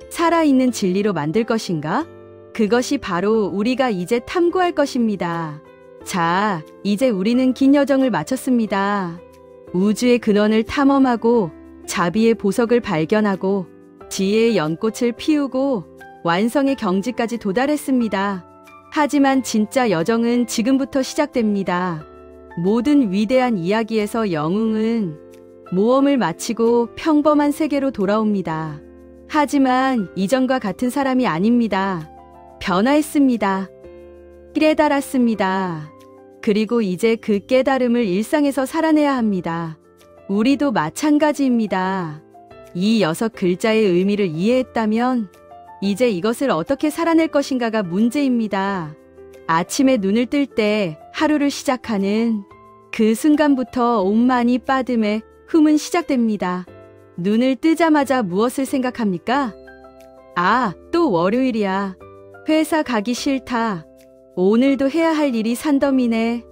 S1: 살아있는 진리로 만들 것인가? 그것이 바로 우리가 이제 탐구할 것입니다. 자, 이제 우리는 긴 여정을 마쳤습니다. 우주의 근원을 탐험하고 자비의 보석을 발견하고 지혜의 연꽃을 피우고 완성의 경지까지 도달했습니다. 하지만 진짜 여정은 지금부터 시작됩니다. 모든 위대한 이야기에서 영웅은 모험을 마치고 평범한 세계로 돌아옵니다. 하지만 이전과 같은 사람이 아닙니다. 변화했습니다. 깨달았습니다. 그리고 이제 그 깨달음을 일상에서 살아내야 합니다. 우리도 마찬가지입니다. 이 6글자의 의미를 이해했다면 이제 이것을 어떻게 살아낼 것인가가 문제입니다. 아침에 눈을 뜰 때 하루를 시작하는 그 순간부터 옴마니 빠듬에 흠은 시작됩니다. 눈을 뜨자마자 무엇을 생각합니까? 아, 또 월요일이야. 회사 가기 싫다. 오늘도 해야 할 일이 산더미네.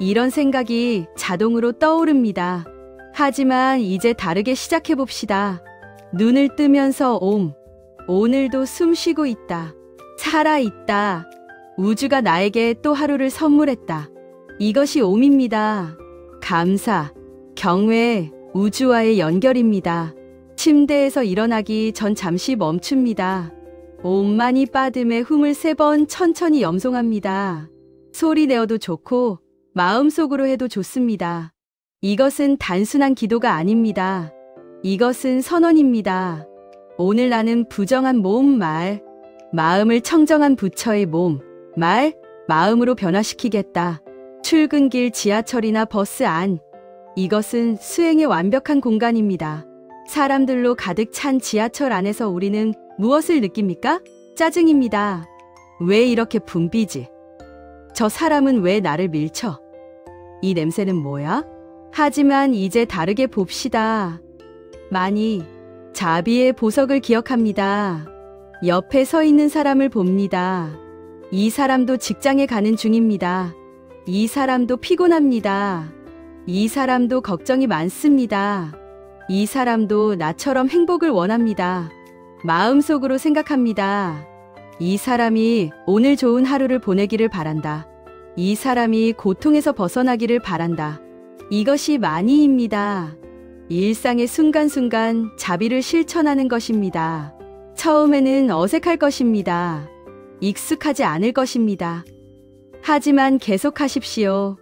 S1: 이런 생각이 자동으로 떠오릅니다. 하지만 이제 다르게 시작해봅시다. 눈을 뜨면서 옴. 오늘도 숨 쉬고 있다. 살아있다. 우주가 나에게 또 하루를 선물했다. 이것이 옴입니다. 감사, 경외, 우주와의 연결입니다. 침대에서 일어나기 전 잠시 멈춥니다. 옴 마니 빠드메 훔을 3번 천천히 염송합니다. 소리 내어도 좋고 마음속으로 해도 좋습니다. 이것은 단순한 기도가 아닙니다. 이것은 선언입니다. 오늘 나는 부정한 몸, 말, 마음을 청정한 부처의 몸, 말, 마음으로 변화시키겠다. 출근길, 지하철이나 버스 안. 이것은 수행의 완벽한 공간입니다. 사람들로 가득 찬 지하철 안에서 우리는 무엇을 느낍니까? 짜증입니다. 왜 이렇게 붐비지? 저 사람은 왜 나를 밀쳐? 이 냄새는 뭐야? 하지만 이제 다르게 봅시다. 많이 자비의 보석을 기억합니다. 옆에 서 있는 사람을 봅니다. 이 사람도 직장에 가는 중입니다. 이 사람도 피곤합니다. 이 사람도 걱정이 많습니다. 이 사람도 나처럼 행복을 원합니다. 마음속으로 생각합니다. 이 사람이 오늘 좋은 하루를 보내기를 바란다. 이 사람이 고통에서 벗어나기를 바란다. 이것이 만이입니다. 일상의 순간순간 자비를 실천하는 것입니다. 처음에는 어색할 것입니다. 익숙하지 않을 것입니다. 하지만 계속하십시오.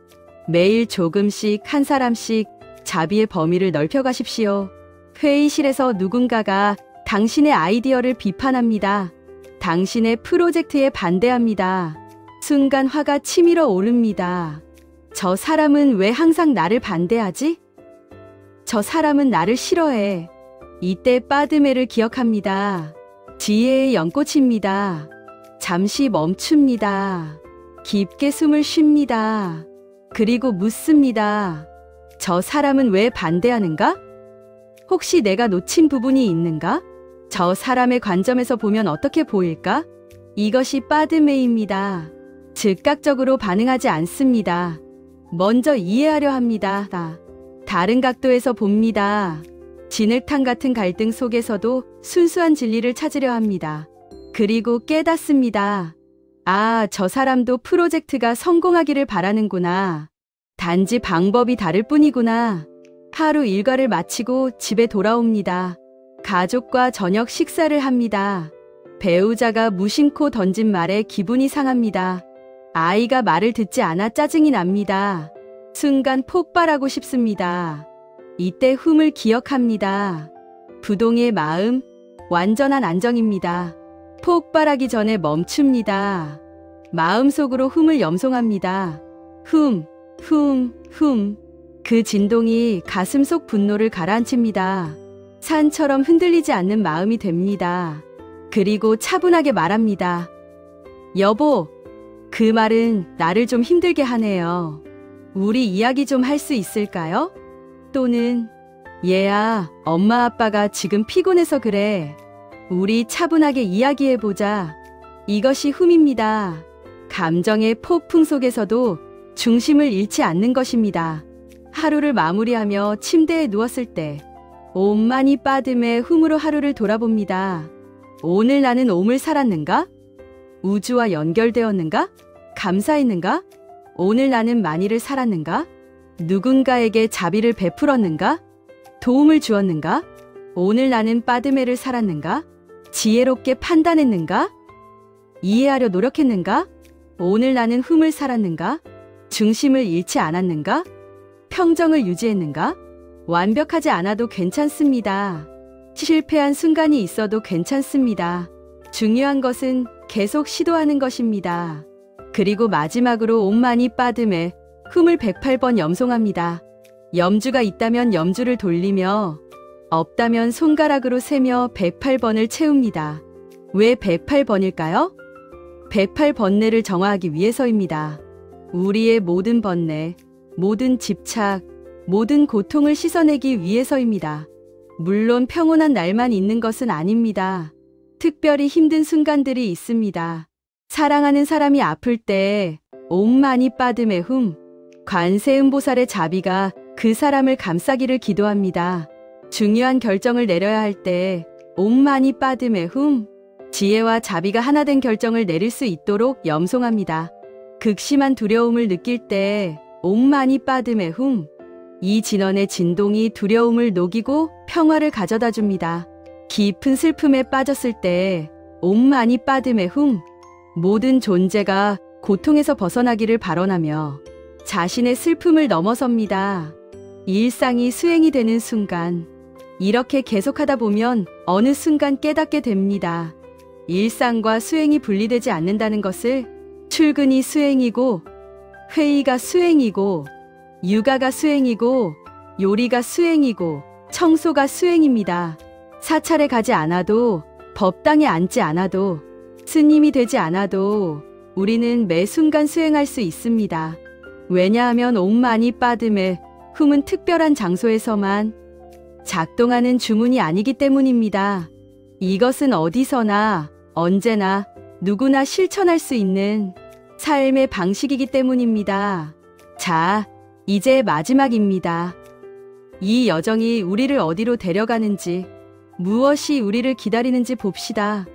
S1: 매일 조금씩 한 사람씩 자비의 범위를 넓혀가십시오. 회의실에서 누군가가 당신의 아이디어를 비판합니다. 당신의 프로젝트에 반대합니다. 순간 화가 치밀어 오릅니다. 저 사람은 왜 항상 나를 반대하지? 저 사람은 나를 싫어해. 이때 빠드메를 기억합니다. 지혜의 연꽃입니다. 잠시 멈춥니다. 깊게 숨을 쉽니다. 그리고 묻습니다. 저 사람은 왜 반대하는가? 혹시 내가 놓친 부분이 있는가? 저 사람의 관점에서 보면 어떻게 보일까? 이것이 빠드메입니다. 즉각적으로 반응하지 않습니다. 먼저 이해하려 합니다. 다른 각도에서 봅니다. 진흙탕 같은 갈등 속에서도 순수한 진리를 찾으려 합니다. 그리고 깨닫습니다. 아, 저 사람도 프로젝트가 성공하기를 바라는구나. 단지 방법이 다를 뿐이구나. 하루 일과를 마치고 집에 돌아옵니다. 가족과 저녁 식사를 합니다. 배우자가 무심코 던진 말에 기분이 상합니다. 아이가 말을 듣지 않아 짜증이 납니다. 순간 폭발하고 싶습니다. 이때 훔을 기억합니다. 부동의 마음, 완전한 안정입니다. 폭발하기 전에 멈춥니다. 마음속으로 훔을 염송합니다. 훔. 그 진동이 가슴 속 분노를 가라앉힙니다. 산처럼 흔들리지 않는 마음이 됩니다. 그리고 차분하게 말합니다. 여보, 그 말은 나를 좀 힘들게 하네요. 우리 이야기 좀 할 수 있을까요? 또는 얘야, 엄마 아빠가 지금 피곤해서 그래. 우리 차분하게 이야기해보자. 이것이 훔입니다. 감정의 폭풍 속에서도 중심을 잃지 않는 것입니다. 하루를 마무리하며 침대에 누웠을 때 옴 마니 빠드메 훔으로 하루를 돌아봅니다. 오늘 나는 옴을 살았는가? 우주와 연결되었는가? 감사했는가? 오늘 나는 마니를 살았는가? 누군가에게 자비를 베풀었는가? 도움을 주었는가? 오늘 나는 빠드메를 살았는가? 지혜롭게 판단했는가? 이해하려 노력했는가? 오늘 나는 훔을 살았는가? 중심을 잃지 않았는가? 평정을 유지했는가? 완벽하지 않아도 괜찮습니다. 실패한 순간이 있어도 괜찮습니다. 중요한 것은 계속 시도하는 것입니다. 그리고 마지막으로 옴 마니 빠드메 훔을 108번 염송합니다. 염주가 있다면 염주를 돌리며 없다면 손가락으로 세며 108번을 채웁니다. 왜 108번일까요? 108번뇌를 정화하기 위해서입니다. 우리의 모든 번뇌, 모든 집착, 모든 고통을 씻어내기 위해서입니다. 물론 평온한 날만 있는 것은 아닙니다. 특별히 힘든 순간들이 있습니다. 사랑하는 사람이 아플 때 옴 마니 빠드메 훔, 관세음보살의 자비가 그 사람을 감싸기를 기도합니다. 중요한 결정을 내려야 할 때 옴 마니 빠드메 훔, 지혜와 자비가 하나 된 결정을 내릴 수 있도록 염송합니다. 극심한 두려움을 느낄 때 옴마니 빠드메 훔. 이 진원의 진동이 두려움을 녹이고 평화를 가져다 줍니다. 깊은 슬픔에 빠졌을 때 옴마니 빠드메 훔. 모든 존재가 고통에서 벗어나기를 발언하며 자신의 슬픔을 넘어섭니다. 일상이 수행이 되는 순간, 이렇게 계속하다 보면 어느 순간 깨닫게 됩니다. 일상과 수행이 분리되지 않는다는 것을. 출근이 수행이고, 회의가 수행이고, 육아가 수행이고, 요리가 수행이고, 청소가 수행입니다. 사찰에 가지 않아도, 법당에 앉지 않아도, 스님이 되지 않아도 우리는 매 순간 수행할 수 있습니다. 왜냐하면 옴마니 빠드메 훔은 특별한 장소에서만 작동하는 주문이 아니기 때문입니다. 이것은 어디서나 언제나 누구나 실천할 수 있는 삶의 방식이기 때문입니다. 자, 이제 마지막입니다. 이 여정이 우리를 어디로 데려가는지, 무엇이 우리를 기다리는지 봅시다.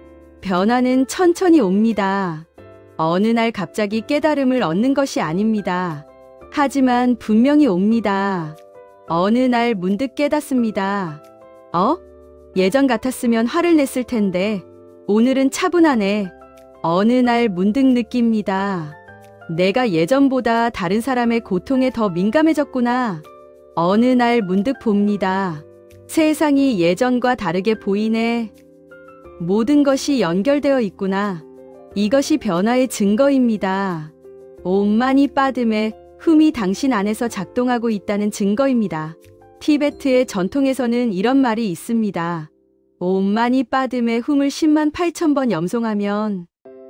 S1: 변화는 천천히 옵니다. 어느 날 갑자기 깨달음을 얻는 것이 아닙니다. 하지만 분명히 옵니다. 어느 날 문득 깨닫습니다. 예전 같았으면 화를 냈을 텐데 오늘은 차분하네. 어느 날 문득 느낍니다. 내가 예전보다 다른 사람의 고통에 더 민감해졌구나. 어느 날 문득 봅니다. 세상이 예전과 다르게 보이네. 모든 것이 연결되어 있구나. 이것이 변화의 증거입니다. 옴마니 빠드메 훔이 당신 안에서 작동하고 있다는 증거입니다. 티베트의 전통에서는 이런 말이 있습니다. 옴마니 빠드메 훔을 10만 8천 번 염송하면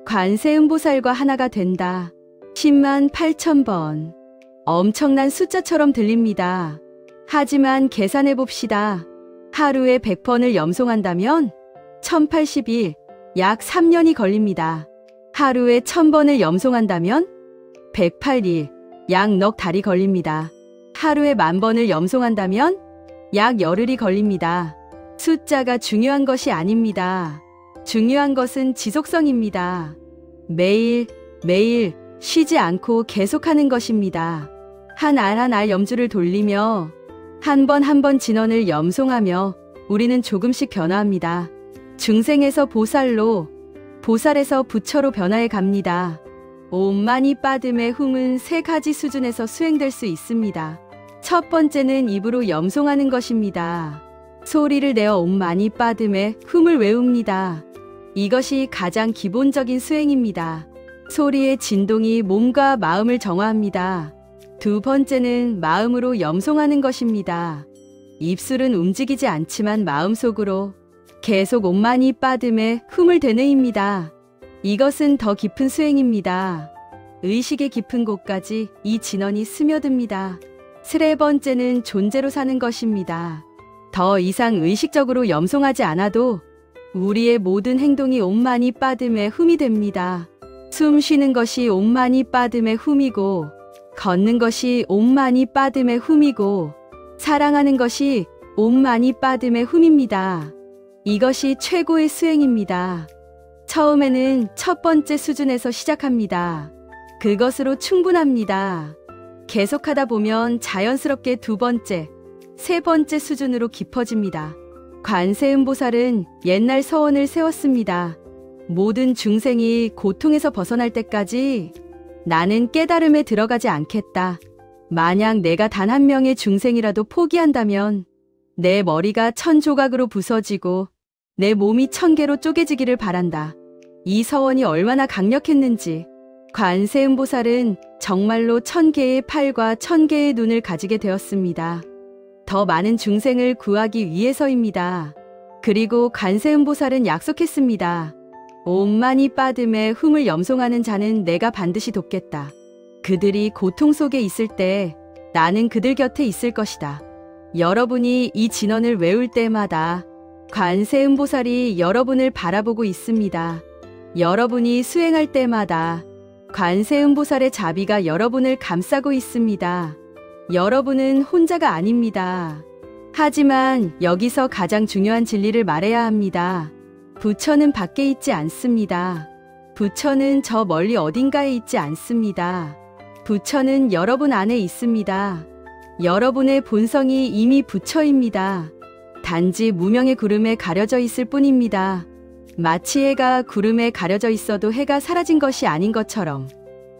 S1: 관세음보살과 하나가 된다. 10만 8천 번. 엄청난 숫자처럼 들립니다. 하지만 계산해 봅시다. 하루에 100번을 염송한다면 1080일, 약 3년이 걸립니다. 하루에 1000번을 염송한다면 108일, 약 넉 달이 걸립니다. 하루에 10,000번을 염송한다면 약 열흘이 걸립니다. 숫자가 중요한 것이 아닙니다. 중요한 것은 지속성입니다. 매일, 매일 쉬지 않고 계속하는 것입니다. 한 알 한 알 염주를 돌리며 한 번 한 번 진원을 염송하며 우리는 조금씩 변화합니다. 중생에서 보살로, 보살에서 부처로 변화해 갑니다. 옴마니 빠드메 훔은 3가지 수준에서 수행될 수 있습니다. 첫 번째는 입으로 염송하는 것입니다. 소리를 내어 옴마니 빠드메 훔을 외웁니다. 이것이 가장 기본적인 수행입니다. 소리의 진동이 몸과 마음을 정화합니다. 두 번째는 마음으로 염송하는 것입니다. 입술은 움직이지 않지만 마음속으로 계속 옴마니 빠드메 훔을 되뇌입니다. 이것은 더 깊은 수행입니다. 의식의 깊은 곳까지 이 진원이 스며듭니다. 세 번째는 존재로 사는 것입니다. 더 이상 의식적으로 염송하지 않아도 우리의 모든 행동이 옴마니 빠드메 훔이 됩니다. 숨 쉬는 것이 옴마니 빠드메 훔이고, 걷는 것이 옴마니 빠드메 훔이고, 사랑하는 것이 옴마니 빠드메 훔입니다. 이것이 최고의 수행입니다. 처음에는 첫 번째 수준에서 시작합니다. 그것으로 충분합니다. 계속하다 보면 자연스럽게 두 번째, 세 번째 수준으로 깊어집니다. 관세음보살은 옛날 서원을 세웠습니다. 모든 중생이 고통에서 벗어날 때까지 나는 깨달음에 들어가지 않겠다. 만약 내가 단 한 명의 중생이라도 포기한다면 내 머리가 1000조각으로 부서지고 내 몸이 1000개로 쪼개지기를 바란다. 이 서원이 얼마나 강력했는지 관세음보살은 정말로 1000개의 팔과 1000개의 눈을 가지게 되었습니다. 더 많은 중생을 구하기 위해서입니다. 그리고 관세음보살은 약속했습니다. 옴마니 빠드메 훔을 염송하는 자는 내가 반드시 돕겠다. 그들이 고통 속에 있을 때 나는 그들 곁에 있을 것이다. 여러분이 이 진원을 외울 때마다 관세음보살이 여러분을 바라보고 있습니다. 여러분이 수행할 때마다 관세음보살의 자비가 여러분을 감싸고 있습니다. 여러분은 혼자가 아닙니다. 하지만 여기서 가장 중요한 진리를 말해야 합니다. 부처는 밖에 있지 않습니다. 부처는 저 멀리 어딘가에 있지 않습니다. 부처는 여러분 안에 있습니다. 여러분의 본성이 이미 부처입니다. 단지 무명의 구름에 가려져 있을 뿐입니다. 마치 해가 구름에 가려져 있어도 해가 사라진 것이 아닌 것처럼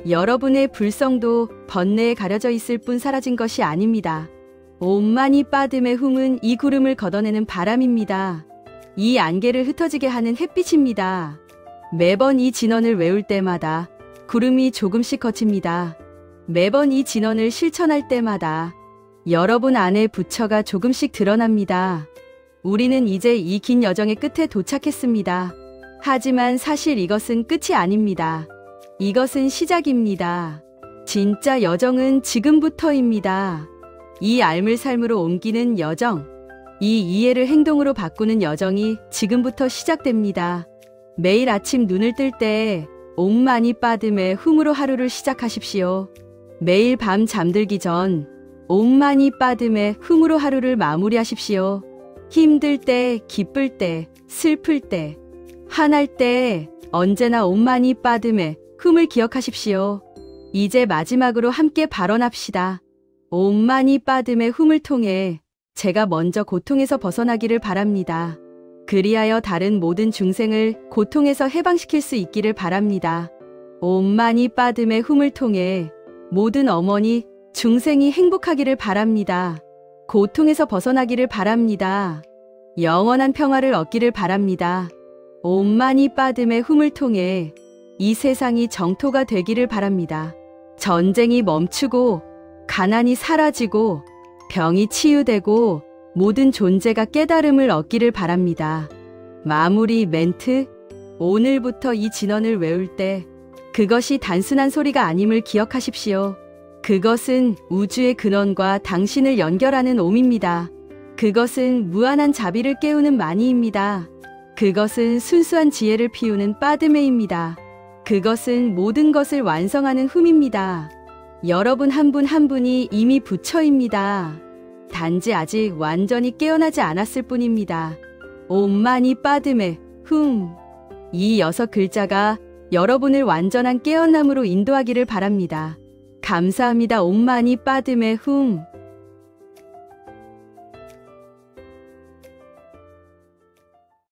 S1: 여러분의 불성도 번뇌에 가려져 있을 뿐 사라진 것이 아닙니다. 옴마니 빠드메 훔은 이 구름을 걷어내는 바람입니다. 이 안개를 흩어지게 하는 햇빛입니다. 매번 이 진언을 외울 때마다 구름이 조금씩 거칩니다. 매번 이 진언을 실천할 때마다 여러분 안에 부처가 조금씩 드러납니다. 우리는 이제 이 긴 여정의 끝에 도착했습니다. 하지만 사실 이것은 끝이 아닙니다. 이것은 시작입니다. 진짜 여정은 지금부터입니다. 이 알물 삶으로 옮기는 여정, 이 이해를 행동으로 바꾸는 여정이 지금부터 시작됩니다. 매일 아침 눈을 뜰 때 옴마니 빠드메 훔으로 하루를 시작하십시오. 매일 밤 잠들기 전 옴마니 빠드메 훔으로 하루를 마무리하십시오. 힘들 때, 기쁠 때, 슬플 때, 화날 때 언제나 옴마니 빠드메 훔을 기억하십시오. 이제 마지막으로 함께 발언합시다. 옴마니 빠드메 훔을 통해 제가 먼저 고통에서 벗어나기를 바랍니다. 그리하여 다른 모든 중생을 고통에서 해방시킬 수 있기를 바랍니다. 옴마니 빠드메 훔을 통해 모든 어머니, 중생이 행복하기를 바랍니다. 고통에서 벗어나기를 바랍니다. 영원한 평화를 얻기를 바랍니다. 옴마니 빠드메 훔을 통해 이 세상이 정토가 되기를 바랍니다. 전쟁이 멈추고 가난이 사라지고 병이 치유되고 모든 존재가 깨달음을 얻기를 바랍니다. 마무리 멘트. 오늘부터 이 진언을 외울 때 그것이 단순한 소리가 아님을 기억하십시오. 그것은 우주의 근원과 당신을 연결하는 옴입니다. 그것은 무한한 자비를 깨우는 마니입니다. 그것은 순수한 지혜를 피우는 빠드메입니다. 그것은 모든 것을 완성하는 훔입니다. 여러분 한 분 한 분이 이미 부처입니다. 단지 아직 완전히 깨어나지 않았을 뿐입니다. 옴마니 빠드메 훔. 이 6글자가 여러분을 완전한 깨어남으로 인도하기를 바랍니다. 감사합니다. 옴마니 빠드메 훔.